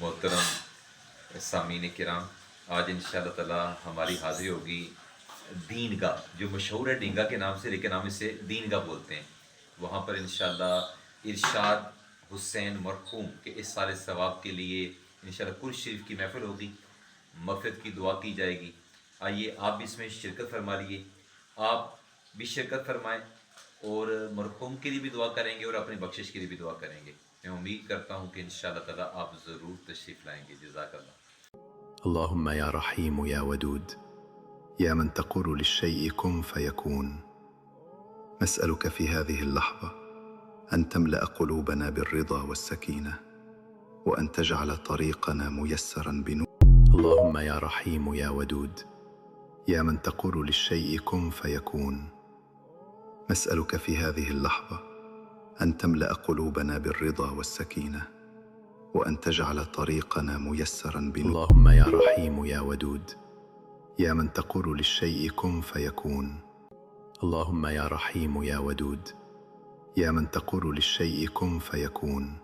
मोहतरम सामीन किराम, आज इंशाअल्लाह ताला हमारी हाज़िरी होगी दीनगाह, जो मशहूर है डींगा के नाम से, लेकिन हम इसे दीनगाह बोलते हैं। वहाँ पर इंशाअल्लाह इरशाद हुसैन मरहूम के इस साल सवाब के लिए इंशाअल्लाह कुल शरीफ की महफ़िल होगी, मग़फ़िरत की दुआ की जाएगी। आइए आप भी इसमें शिरकत फरमा लिए, आप भी शिरकत फरमाएँ और मरहूम के लिए भी दुआ करेंगे और अपनी बख्शिश के लिए भी दुआ करेंगे। मैं उम्मीद करता हूँ कि इंशाअल्लाह ताला आप ज़रूर तशरीफ़ लाएंगे। जज़ाकल्लाह। اللهم يا رحيم يا ودود، يا من تقول للشيء كن فيكون، نسألك في هذه اللحظة أن تملأ قلوبنا بالرضا والسكينة، وأن تجعل طريقنا ميسرا بنور. اللهم يا رحيم يا ودود، يا من تقول للشيء كن فيكون، نسألك في هذه اللحظة أن تملأ قلوبنا بالرضا والسكينة، وأن تجعل طريقنا ميسرا بنور. اللهم يا رحيم يا ودود، يا من تقول للشيء كن فيكون. اللهم يا رحيم يا ودود، يا من تقول للشيء كن فيكون،